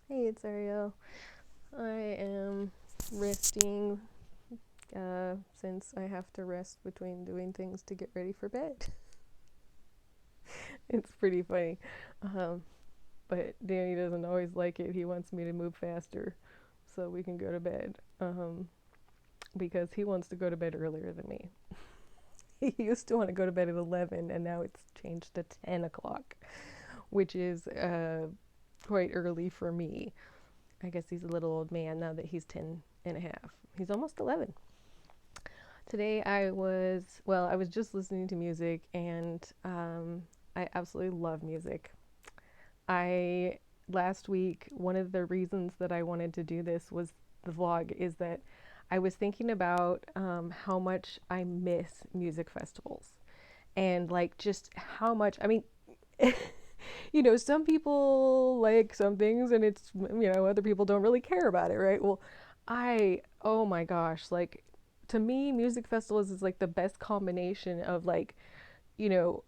Hey, it's Ariel. I am resting since I have to rest between doing things to get ready for bed. It's pretty funny. Um, but Danny doesn't always like it. He wants me to move faster so we can go to bed because he wants to go to bed earlier than me. He used to want to go to bed at 11 and now it's changed to 10 o'clock, which is quite early for me. I guess he's a little old man now that he's 10 and a half. He's almost 11. Today I was just listening to music and I absolutely love music. I, last week, one of the reasons that I wanted to do this was the vlog is that I was thinking about how much I miss music festivals and like just how much, I mean, some people like some things and other people don't really care about it, right? Well, oh my gosh, like to me, music festivals is like the best combination of like, you know,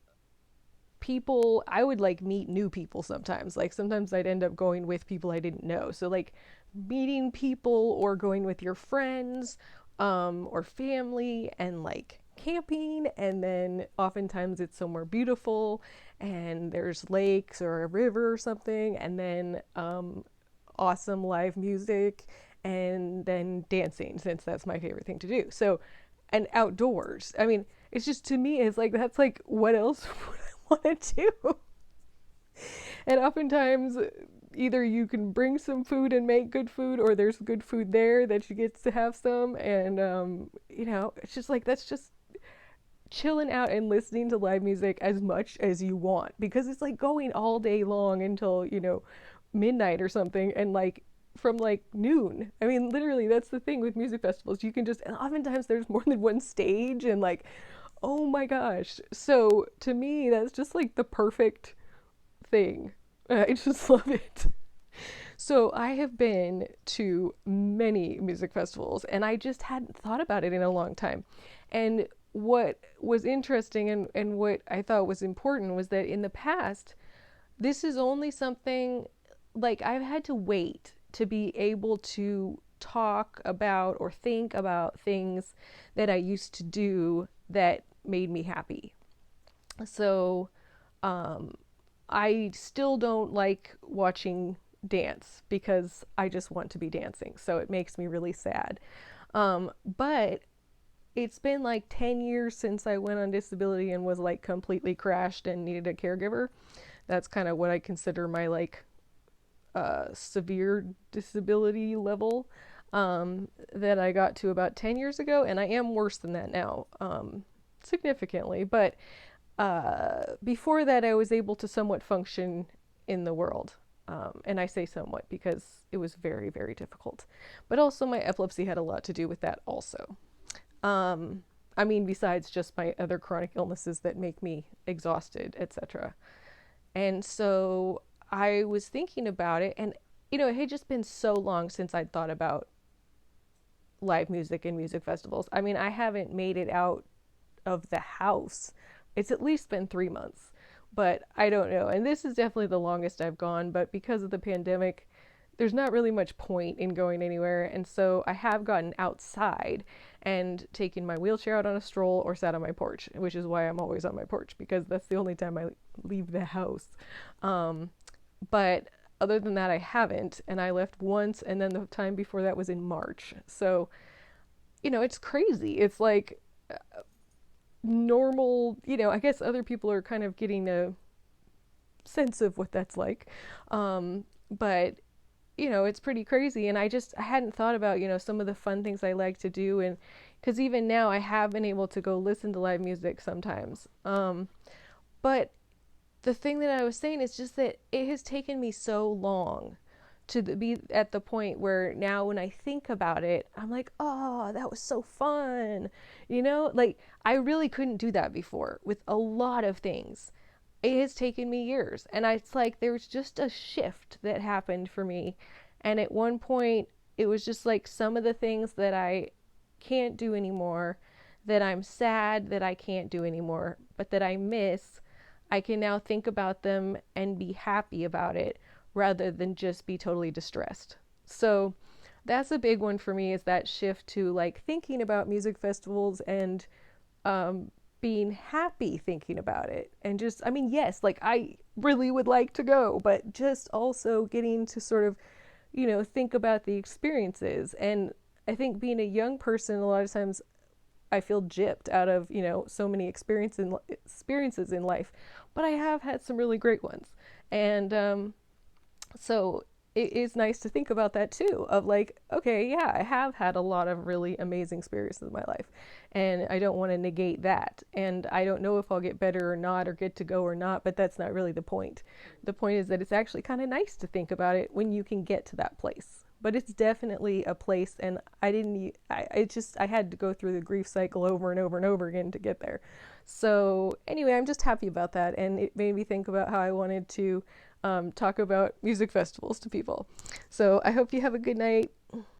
people. I would like meet new people sometimes. Like sometimes I'd end up going with people I didn't know. So like meeting people or going with your friends or family and like camping, and then oftentimes it's somewhere beautiful and there's lakes or a river or something, and then awesome live music, and then dancing, since that's my favorite thing to do. So, and outdoors. I mean, it's just, to me, it's like that's like what else would I want to do? And oftentimes, either you can bring some food and make good food, or there's good food there that you get to have some. And it's just like that's just chilling out and listening to live music as much as you want, because it's like going all day long until midnight or something, and like from like noon. I mean, literally, that's the thing with music festivals. You can just, and oftentimes there's more than one stage, and like, oh my gosh. So to me, that's just like the perfect thing. I just love it. So I have been to many music festivals and I just hadn't thought about it in a long time. And what was interesting, and what I thought was important was that in the past, this is only something like I've had to wait to be able to talk about or think about things that I used to do that made me happy. So um, I still don't like watching dance because I just want to be dancing. So it makes me really sad. But it's been like 10 years since I went on disability and was like completely crashed and needed a caregiver. That's kind of what I consider my like severe disability level that I got to about 10 years ago. And I am worse than that now, significantly. But before that, I was able to somewhat function in the world. And I say somewhat because it was very, very difficult. But also, my epilepsy had a lot to do with that, also. Um, I mean, besides just my other chronic illnesses that make me exhausted, etc. And so I was thinking about it, and it had just been so long since I'd thought about live music and music festivals. I mean, I haven't made it out of the house. It's at least been 3 months, but I don't know. And this is definitely the longest I've gone, but because of the pandemic, there's not really much point in going anywhere. And so I have gotten outside and taken my wheelchair out on a stroll or sat on my porch, which is why I'm always on my porch, because that's the only time I leave the house. Um, but other than that, I haven't. And I left once, and then the time before that was in March. So, it's crazy. It's like normal, I guess other people are kind of getting a sense of what that's like. But it's pretty crazy. And I hadn't thought about, some of the fun things I like to do. And because even now I have been able to go listen to live music sometimes. But the thing that I was saying is just that it has taken me so long to be at the point where now when I think about it, I'm like, oh, that was so fun. Like I really couldn't do that before with a lot of things. It has taken me years. And it's like there was just a shift that happened for me. And at one point, it was just like some of the things that I can't do anymore, that I'm sad that I can't do anymore, but that I miss, I can now think about them and be happy about it, rather than just be totally distressed. So that's a big one for me, is that shift to like thinking about music festivals and being happy thinking about it. And just, I mean, yes, like I really would like to go, but just also getting to sort of, think about the experiences. And I think being a young person, a lot of times I feel gypped out of, so many experiences in life, but I have had some really great ones. And so it is nice to think about that too, of like, okay, yeah, I have had a lot of really amazing experiences in my life, and I don't want to negate that. And I don't know if I'll get better or not, or get to go or not, but that's not really the point. The point is that it's actually kind of nice to think about it when you can get to that place. But it's definitely a place, and I didn't, I had to go through the grief cycle over and over and over again to get there. So, anyway, I'm just happy about that, and it made me think about how I wanted to talk about music festivals to people. So, I hope you have a good night.